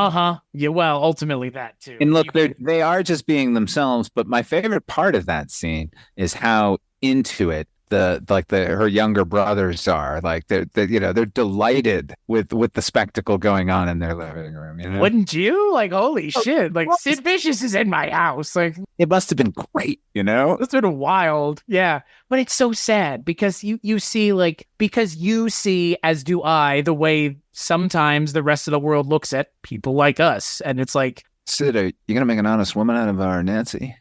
Yeah, well, ultimately that too. And look, they are just being themselves. But my favorite part of that scene is how into it her younger brothers are. Like they're delighted with the spectacle going on in their living room. Wouldn't you? Like, holy shit! Like Sid Vicious is in my house. Like it must have been great. It's sort of wild. Yeah, but it's so sad because you see, as do I, the way sometimes the rest of the world looks at people like us, and it's like, Sid, are you gonna make an honest woman out of our Nancy?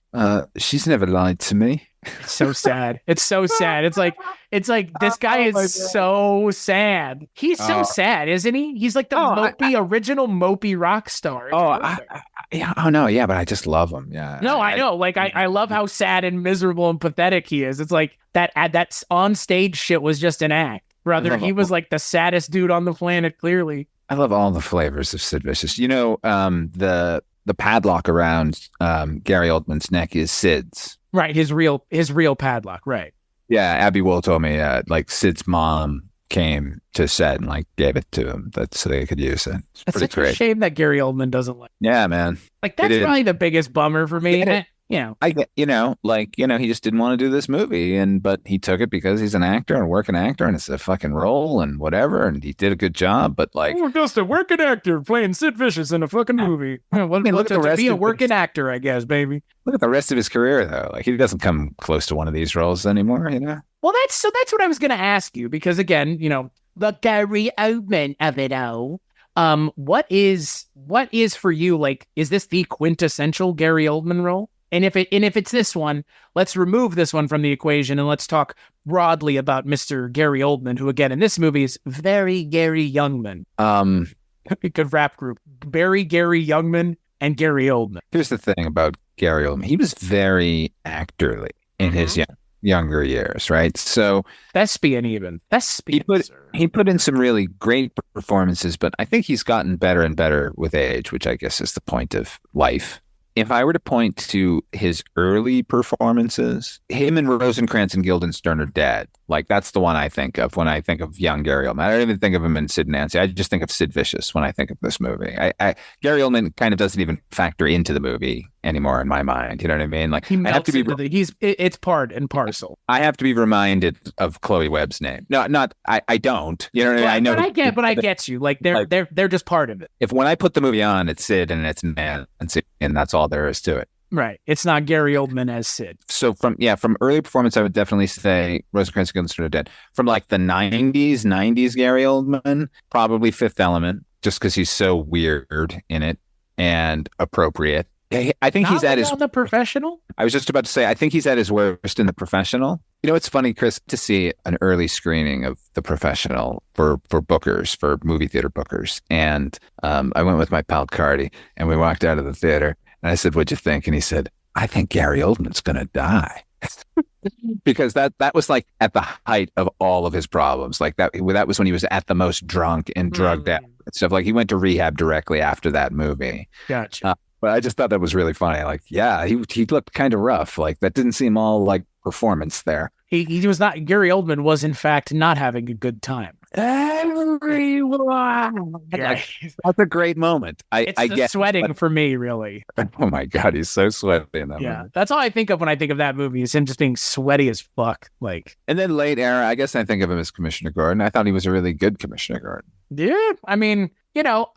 She's never lied to me. It's so sad. It's so sad. It's like this guy is so sad. He's so sad, isn't he? He's like the original mopey rock star. Yeah, but I just love him. Yeah. No, I know. Like I love how sad and miserable and pathetic he is. It's like that on stage shit was just an act, brother. He was like the saddest dude on the planet, clearly. I love all the flavors of Sid Vicious. The padlock around Gary Oldman's neck is Sid's. Right, his real padlock, right. Yeah, Abby Wool told me like Sid's mom came to set and like gave it to him so they could use it. It's That's pretty such great. A shame that Gary Oldman doesn't like it. Yeah, man. Like that's probably the biggest bummer for me. I get, he just didn't want to do this movie, but he took it because he's an actor and a working actor, and it's a fucking role and whatever, and he did a good job. But like, just a working actor playing Sid Vicious in a fucking movie. Look at the rest. Be a working actor, I guess, baby. Look at the rest of his career, though. Like he doesn't come close to one of these roles anymore. Well, that's what I was going to ask you, because again, the Gary Oldman of it all. What is for you? Like, is this the quintessential Gary Oldman role? And if it's this one, let's remove this one from the equation and let's talk broadly about Mr. Gary Oldman, who again in this movie is very Gary Youngman. Good rap group. Barry, Gary Youngman, and Gary Oldman. Here's the thing about Gary Oldman. He was very actorly in his younger years, right? So Thespian even. Thespian. He put in some really great performances, but I think he's gotten better and better with age, which I guess is the point of life. If I were to point to his early performances, him and Rosencrantz and Guildenstern are dead. Like, that's the one I think of when I think of young Gary Oldman. I don't even think of him in Sid and Nancy. I just think of Sid Vicious when I think of this movie. Gary Oldman kind of doesn't even factor into the movie anymore in my mind. You know what I mean? Like, he melts it's part and parcel. I have to be reminded of Chloe Webb's name. No, not I don't. You know what I mean? I know, but I get you. Like, they're just part of it. If when I put the movie on, it's Sid and it's Nancy, and that's all there is to it. Right. It's not Gary Oldman as Sid. So from early performance, I would definitely say Rosencrantz and Guildenstern are dead. From like the 90s Gary Oldman, probably Fifth Element, just because he's so weird in it and appropriate. I think he's at his... The Professional? I was just about to say, I think he's at his worst in The Professional. You know, it's funny, Chris, to see an early screening of The Professional for bookers, for movie theater bookers. And I went with my pal Cardi, and we walked out of the theater. And I said, "What'd you think?" And he said, "I think Gary Oldman's going to die." Because that was like at the height of all of his problems. Like that was when he was at the most drunk and drugged out and stuff. Like, he went to rehab directly after that movie. Gotcha. But I just thought that was really funny. Like, yeah, he looked kind of rough. Like, that didn't seem all like performance there. He was not. Gary Oldman was in fact not having a good time. Everyone. That's a great moment. I get sweating for me, really. Oh my God, he's so sweaty in that movie. That's all I think of when I think of that movie, is him just being sweaty as fuck. Like, and then late era, I guess I think of him as Commissioner Gordon. I thought he was a really good Commissioner Gordon. Yeah, I mean, you know,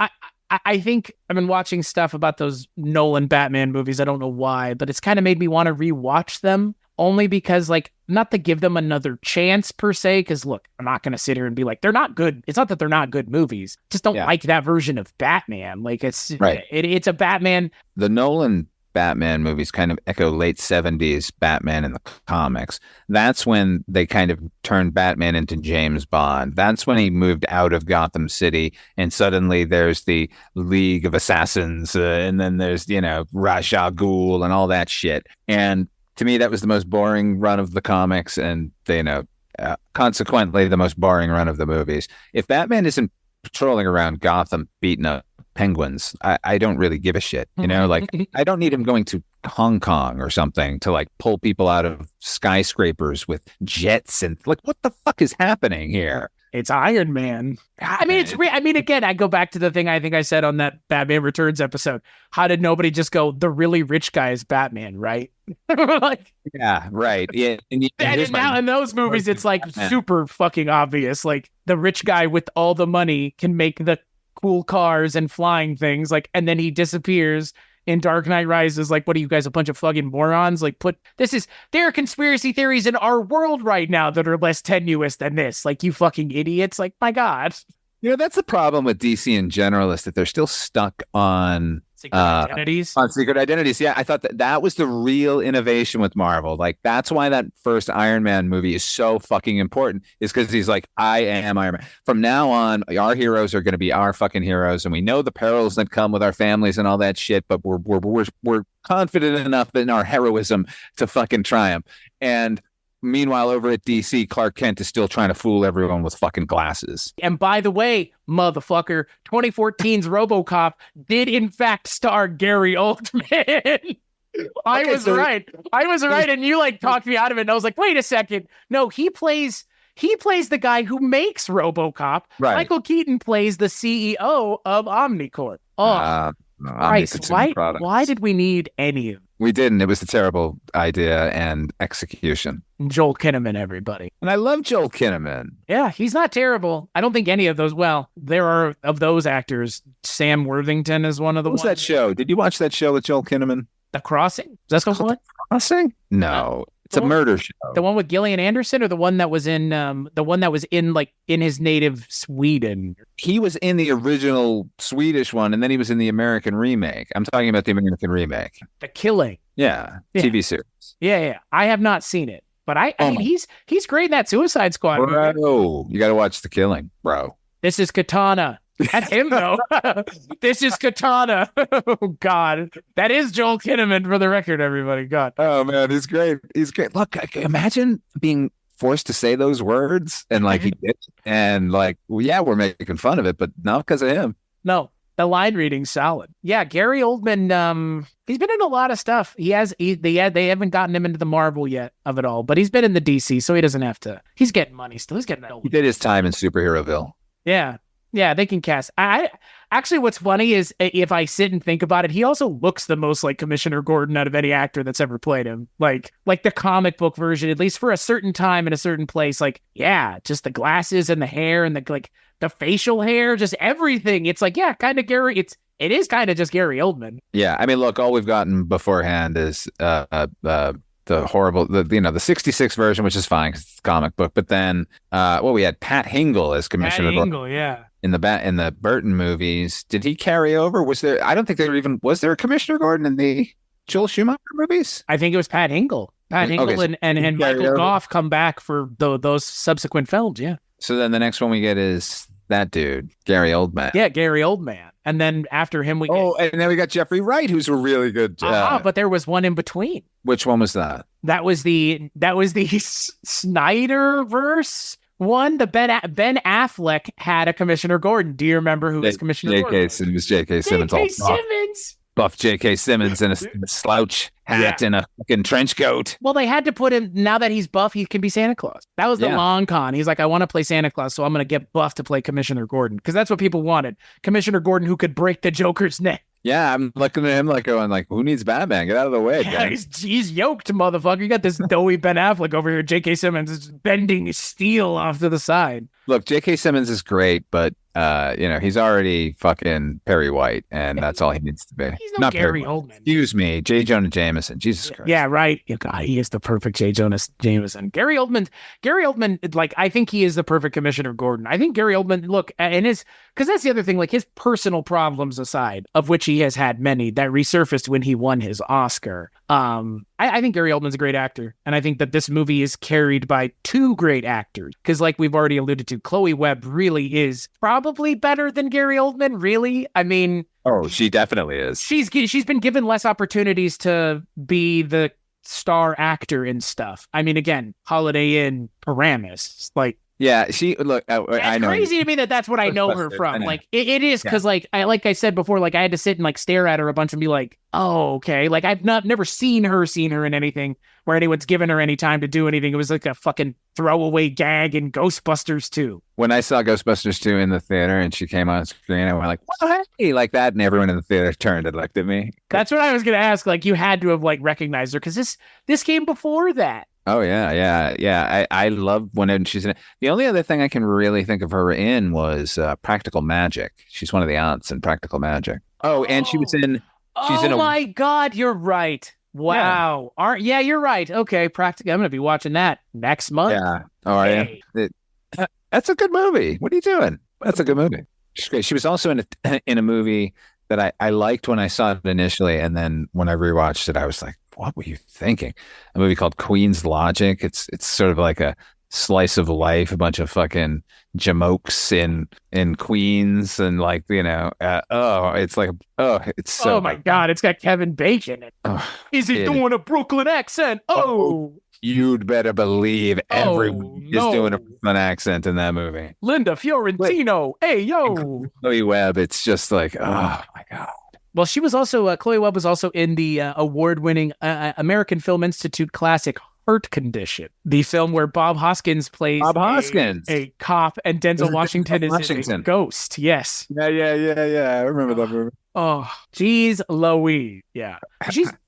I think I've been watching stuff about those Nolan Batman movies. I don't know why, but it's kind of made me want to rewatch them. Only because, like, not to give them another chance per se, because look, I'm not going to sit here and be like, they're not good. It's not that they're not good movies. Just don't like that version of Batman. Like, it's right. It's a Batman. The Nolan Batman movies kind of echo late 70s Batman in the comics. That's when they kind of turned Batman into James Bond. That's when he moved out of Gotham City, and suddenly there's the League of Assassins, and then there's, you know, Ra's al Ghul and all that shit. And to me, that was the most boring run of the comics, and consequently, the most boring run of the movies. If Batman isn't patrolling around Gotham beating up penguins, I don't really give a shit. You know, like, I don't need him going to Hong Kong or something to like pull people out of skyscrapers with jets and like, what the fuck is happening here? It's Iron Man. I mean, again, I go back to the thing I think I said on that Batman Returns episode. How did nobody just go, the really rich guy is Batman, right? Like, yeah, right. Yeah. And now in those movies, it's like super fucking obvious. Like, the rich guy with all the money can make the cool cars and flying things. Like, and then he disappears in Dark Knight Rises. Like, what are you guys, a bunch of fucking morons? Like, there are conspiracy theories in our world right now that are less tenuous than this. Like, you fucking idiots. Like, my God. You know, that's the problem with DC in general, is that they're still stuck on secret identities. On secret identities. Yeah, I thought that was the real innovation with Marvel. Like, that's why that first Iron Man movie is so fucking important, is because he's like, I am Iron Man. From now on, our heroes are going to be our fucking heroes, and we know the perils that come with our families and all that shit, but we're confident enough in our heroism to fucking triumph. And meanwhile, over at DC, Clark Kent is still trying to fool everyone with fucking glasses. And by the way, motherfucker, 2014's RoboCop did in fact star Gary Oldman. I was right, and you like talked me out of it, and I was like, wait a second. No, he plays the guy who makes RoboCop. Right. Michael Keaton plays the CEO of Omnicorp. Oh, Christ, why did we need any of it? We didn't. It was a terrible idea and execution. Joel Kinnaman, everybody. And I love Joel Kinnaman. Yeah, he's not terrible. I don't think any of those. Well, there are of those actors. Sam Worthington is one of the ones. What was that show? Did you watch that show with Joel Kinnaman? The Crossing? Is that the one? Crossing? No. It's a murder show. The one with Gillian Anderson, or the one that was in like in his native Sweden? He was in the original Swedish one, and then he was in the American remake. I'm talking about the American remake. The Killing. Yeah, Yeah. TV series. Yeah. I have not seen it, but I mean, he's great in that Suicide Squad movie. Bro, you got to watch The Killing, bro. This is Katana. That's him, though. This is Katana. Oh, God. That is Joel Kinnaman, for the record, everybody. God. Oh, man, he's great. He's great. Look, imagine being forced to say those words, and like he did. And like, well, yeah, we're making fun of it, but not because of him. No, the line reading's solid. Yeah, Gary Oldman, he's been in a lot of stuff. They haven't gotten him into the Marvel yet of it all, but he's been in the DC, so he doesn't have to. He's getting money still. He's getting that. He did his time in Superheroville. Yeah, they can cast. I actually, what's funny is if I sit and think about it, he also looks the most like Commissioner Gordon out of any actor that's ever played him. Like the comic book version, at least for a certain time in a certain place. Like, yeah, just the glasses and the hair and the facial hair, just everything. It's like, yeah, kind of Gary. It is kind of just Gary Oldman. Yeah, I mean, look, all we've gotten beforehand is the horrible, the 66 version, which is fine because it's a comic book. But then, we had Pat Hingle as Commissioner Gordon. Yeah. In the Burton movies. Did he carry over? Was there? I don't think was there a Commissioner Gordon in the Joel Schumacher movies? I think it was Pat Hingle. Pat Hingle and Michael Goff come back for those subsequent films. Yeah. So then the next one we get is that dude, Gary Oldman. Yeah, Gary Oldman. And then after him, we and then we got Jeffrey Wright, who's a really good. But there was one in between. Which one was that? That was the Snyderverse one. The Ben Affleck had a Commissioner Gordon. Do you remember who was Commissioner Gordon? It was J.K. Simmons. J.K. Simmons. Buff J.K. Simmons in a slouch hat and a fucking trench coat. Well, they had to put him, now that he's buff, he can be Santa Claus. That was the long con. He's like, I want to play Santa Claus, so I'm going to get buff to play Commissioner Gordon. Because that's what people wanted. Commissioner Gordon who could break the Joker's neck. Yeah, I'm looking at him like going, like, who needs Batman? Get out of the way, guys. He's yoked, motherfucker. You got this doughy Ben Affleck over here. J.K. Simmons is bending steel off to the side. Look, J.K. Simmons is great, but he's already fucking Perry White, and that's all he needs to be. He's not Gary Oldman. Excuse me, J. Jonah Jameson. Jesus Christ. Yeah, right. God, he is the perfect J. Jonah Jameson. Gary Oldman, like, I think he is the perfect Commissioner Gordon. I think Gary Oldman, look, and because that's the other thing, like his personal problems aside, of which he has had many, that resurfaced when he won his Oscar. I think Gary Oldman's a great actor, and I think that this movie is carried by two great actors. Because, like we've already alluded to, Chloe Webb really is probably better than Gary Oldman. Really, I mean, she definitely is. She's been given less opportunities to be the star actor in stuff. I mean, again, Holiday Inn, Paramus, like. Yeah, I know. It's crazy to me that's what I know her from. Like, it is because, like I said before, like I had to sit and like stare at her a bunch and be like, oh, okay. Like I've never seen her in anything where anyone's given her any time to do anything. It was like a fucking throwaway gag in Ghostbusters 2. When I saw Ghostbusters 2 in the theater and she came on screen, I went like, well, hey, like that, and everyone in the theater turned and looked at me. That's what I was gonna ask. Like, you had to have like recognized her because this came before that. Oh, yeah. I love when she's in it. The only other thing I can really think of her in was Practical Magic. She's one of the aunts in Practical Magic. Oh, and she was in... Oh, my God, you're right. Wow. Yeah, you're right. Okay, Practical. I'm going to be watching that next month. Yeah. Oh, hey. That's a good movie. What are you doing? That's a good movie. She's great. She was also in a movie that I liked when I saw it initially, and then when I rewatched it, I was like, what were you thinking? A movie called Queen's Logic. It's sort of like a slice of life, a bunch of fucking jamokes in Queens, and like, it's so. Oh my God, it's got Kevin Bacon in it. Oh, is he doing a Brooklyn accent? You'd better believe everyone is doing a Brooklyn accent in that movie. Linda Fiorentino, hey yo. Chloe Webb. It's just like, oh my God. Well, she was also, Chloe Webb was also in the award-winning American Film Institute classic Heart Condition, the film where Bob Hoskins plays a cop and Denzel Washington is a ghost. Yes. Yeah. I remember that movie. Oh, geez, Louise. Yeah.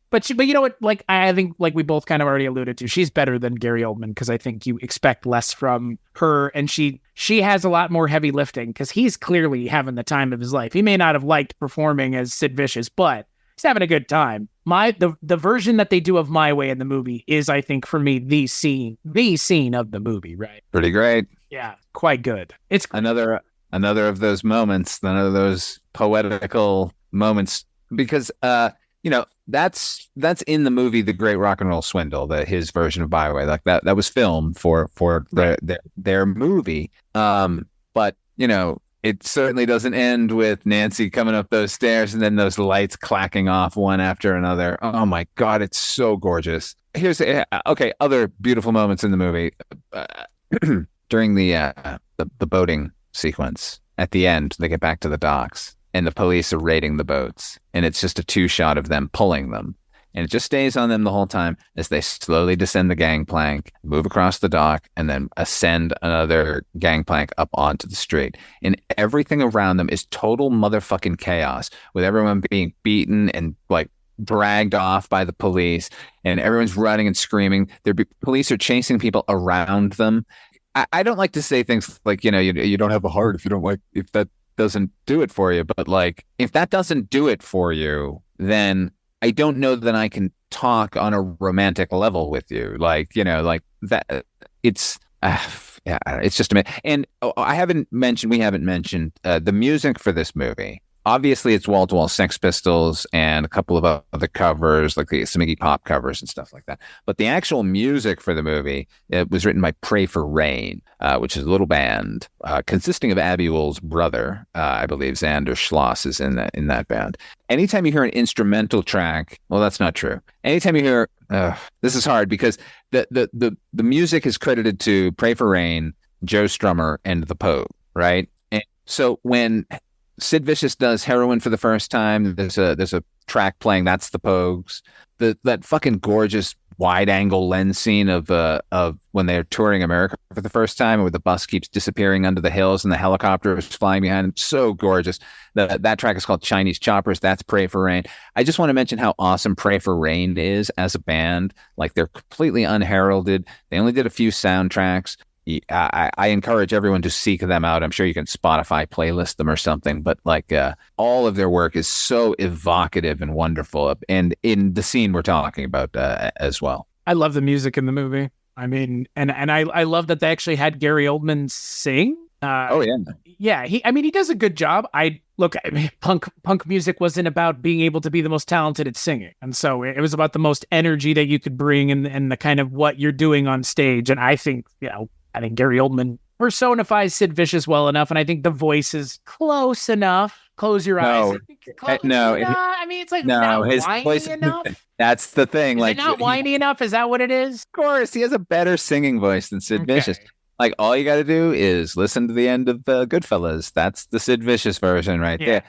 But you know what? Like, I think, like we both kind of already alluded to, she's better than Gary Oldman because I think you expect less from her, and she has a lot more heavy lifting because he's clearly having the time of his life. He may not have liked performing as Sid Vicious, but He's having a good time. The version that they do of My Way in the movie is, I think, for me, the scene of the movie, right? Pretty great. Yeah, quite good. It's Another of those moments, another of those poetical moments, because that's in the movie The Great Rock and Roll Swindle, his version of My Way. Like that was filmed for their movie. But it certainly doesn't end with Nancy coming up those stairs and then those lights clacking off one after another. Oh my God, it's so gorgeous. Here's other beautiful moments in the movie. During the boating sequence at the end, they get back to the docks and the police are raiding the boats, and it's just a 2-shot of them pulling them, and it just stays on them the whole time as they slowly descend the gangplank, move across the dock, and then ascend another gangplank up onto the street. And everything around them is total motherfucking chaos, with everyone being beaten and like dragged off by the police, and everyone's running and screaming. Police are chasing people around them. I don't like to say things like, you don't have a heart if that doesn't do it for you. But like, if that doesn't do it for you, then I don't know that I can talk on a romantic level with you. Like, like that. It's it's just amazing. And we haven't mentioned the music for this movie. Obviously, it's wall-to-wall Sex Pistols and a couple of other covers, like some Iggy Pop covers and stuff like that. But the actual music for the movie, it was written by Pray for Rain, which is a little band consisting of Abby Wool's brother, I believe Xander Schloss is in that band. Anytime you hear an instrumental track, well, that's not true. Anytime you hear, this is hard because the music is credited to Pray for Rain, Joe Strummer, and the Pogue, right? And so when Sid Vicious does Heroin for the first time, there's a track playing, that's the Pogues. That fucking gorgeous wide angle lens scene of when they're touring America for the first time, where the bus keeps disappearing under the hills and the helicopter is flying behind them. So gorgeous. That track is called Chinese Choppers. That's Pray for Rain. I just want to mention how awesome Pray for Rain is as a band. Like, they're completely unheralded. They only did a few soundtracks. I encourage everyone to seek them out. I'm sure you can Spotify playlist them or something, but like all of their work is so evocative and wonderful, and in the scene we're talking about as well. I love the music in the movie. I mean, and I love that they actually had Gary Oldman sing. Yeah. He does a good job. Punk music wasn't about being able to be the most talented at singing, and so it was about the most energy that you could bring and the kind of what you're doing on stage. And I think Gary Oldman personifies Sid Vicious well enough, and I think the voice is close enough. Close your eyes. It's like not his whiny voice enough. That's the thing. Is like, it not whiny enough? Is that what it is? Of course, he has a better singing voice than Sid Vicious. Like, all you got to do is listen to the end of Goodfellas. That's the Sid Vicious version right there.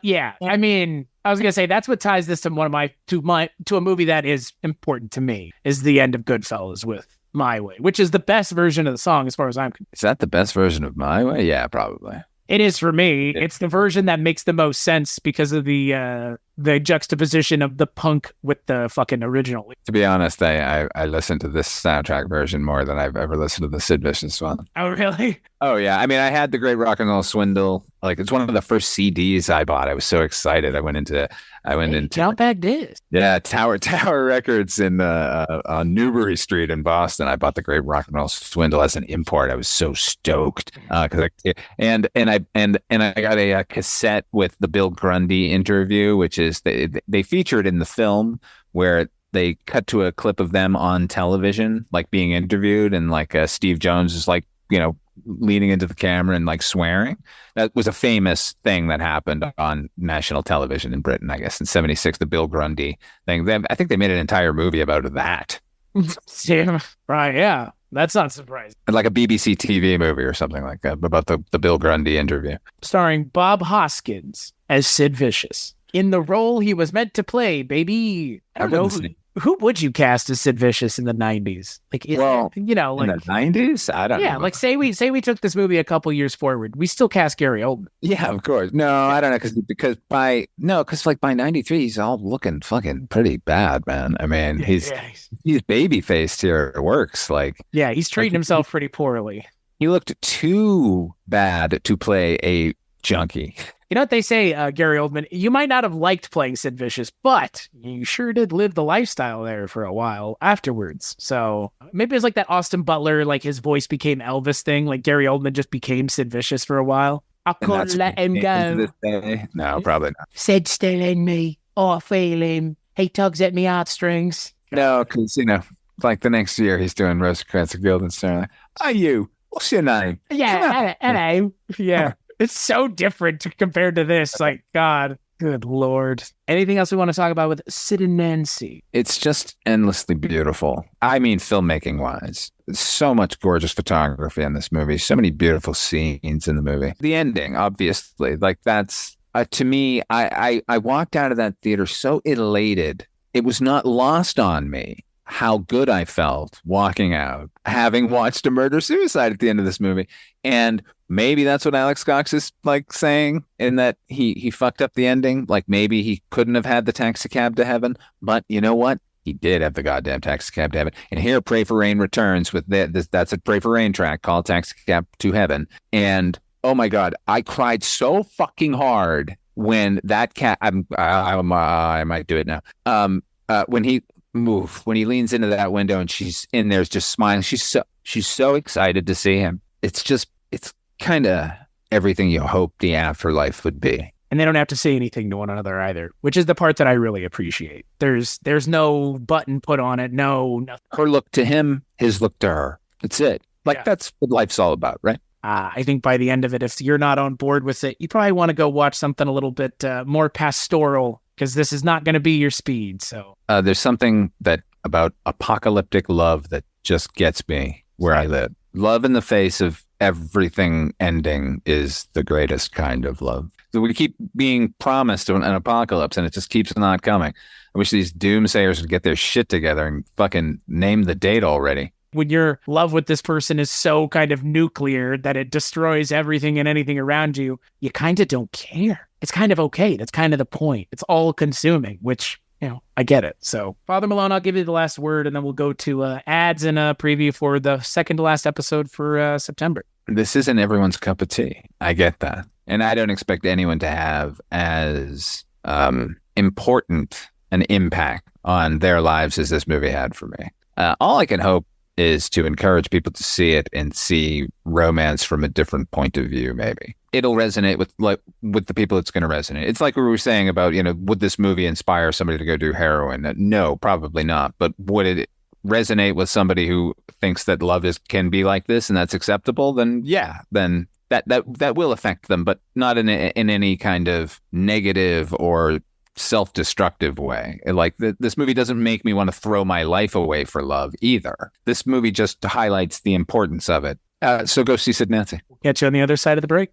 Yeah. I mean, I was gonna say that's what ties this to a movie that is important to me, is the end of Goodfellas with My Way, which is the best version of the song as far as I'm concerned. Is that the best version of My Way? Yeah, probably. It is for me. It's the version that makes the most sense because of the juxtaposition of the punk with the fucking original. To be honest, I listened to this soundtrack version more than I've ever listened to the Sid Vicious one. Oh, really? Oh, yeah. I mean, I had the Great Rock and Roll Swindle. Like, it's one of the first CDs I bought. I was so excited. I went into Outback Disc. Yeah, Tower Records on Newbury Street in Boston. I bought the Great Rock and Roll Swindle as an import. I was so stoked because I got a cassette with the Bill Grundy interview, which is they featured in the film where they cut to a clip of them on television, like being interviewed, and like Steve Jones is like, leaning into the camera and like swearing. That was a famous thing that happened on national television in Britain, I guess, in '76, the Bill Grundy thing. I think they made an entire movie about that. Yeah, right, yeah. That's not surprising. Like a BBC TV movie or something like that about the Bill Grundy interview. Starring Bob Hoskins as Sid Vicious. In the role he was meant to play, baby. I don't know who would you cast as Sid Vicious in the 90s? Like, in the 90s? I don't know. Yeah, like say we took this movie a couple years forward. We still cast Gary Oldman. Yeah, of course. No, I don't know, because by '93 he's all looking fucking pretty bad, man. I mean, he's baby faced here. It works. Like, yeah, he's treating himself pretty poorly. He looked too bad to play a junkie You know what they say, Gary Oldman? You might not have liked playing Sid Vicious, but you sure did live the lifestyle there for a while afterwards. So maybe it's like that Austin Butler, like his voice became Elvis thing. Like Gary Oldman just became Sid Vicious for a while. I couldn't let him go. No, probably not. Sid's still in me. Oh, I feel him. He tugs at me heartstrings. No, because, like the next year he's doing Rosecrans of Guildenstern. Like, are you? What's your name? Yeah, hello. Yeah. It's so different compared to this. Like, God, good Lord. Anything else we want to talk about with Sid and Nancy? It's just endlessly beautiful. I mean, filmmaking wise, so much gorgeous photography in this movie. So many beautiful scenes in the movie. The ending, obviously, like that's to me. I walked out of that theater so elated. It was not lost on me how good I felt walking out, having watched a murder-suicide at the end of this movie. And maybe that's what Alex Cox is like saying, in that he fucked up the ending. Like maybe he couldn't have had the taxi cab to heaven, but you know what? He did have the goddamn taxi cab to heaven. And here, Pray for Rain returns with that's a Pray for Rain track called Taxi Cab to Heaven. And oh my God, I cried so fucking hard when that cat. I might do it now. When he leans into that window and she's in there just smiling. She's so excited to see him. It's kind of everything you hope the afterlife would be. And they don't have to say anything to one another either, which is the part that I really appreciate. There's no button put on it. No, nothing. Her look to him, his look to her. That's it. That's what life's all about, right? I think by the end of it, if you're not on board with it, you probably want to go watch something a little bit more pastoral, because this is not going to be your speed. So there's something about apocalyptic love that just gets me where I live. Love in the face of everything ending is the greatest kind of love. So we keep being promised an apocalypse and it just keeps not coming. I wish these doomsayers would get their shit together and fucking name the date already. When your love with this person is so kind of nuclear that it destroys everything and anything around you, you kind of don't care. It's kind of okay. That's kind of the point. It's all consuming, which, I get it. So, Father Malone, I'll give you the last word, and then we'll go to ads and a preview for the second to last episode for September. This isn't everyone's cup of tea. I get that. And I don't expect anyone to have as important an impact on their lives as this movie had for me. All I can hope is to encourage people to see it and see romance from a different point of view. Maybe it'll resonate with the people it's going to resonate. It's like we were saying about, would this movie inspire somebody to go do heroin? No, probably not. But would it resonate with somebody who thinks that love can be like this and that's acceptable? Then yeah, then that will affect them, but not in any kind of negative or self-destructive way. Like this movie doesn't make me want to throw my life away for love either. This movie just highlights the importance of it. So go see Sid and Nancy. Catch you on the other side of the break.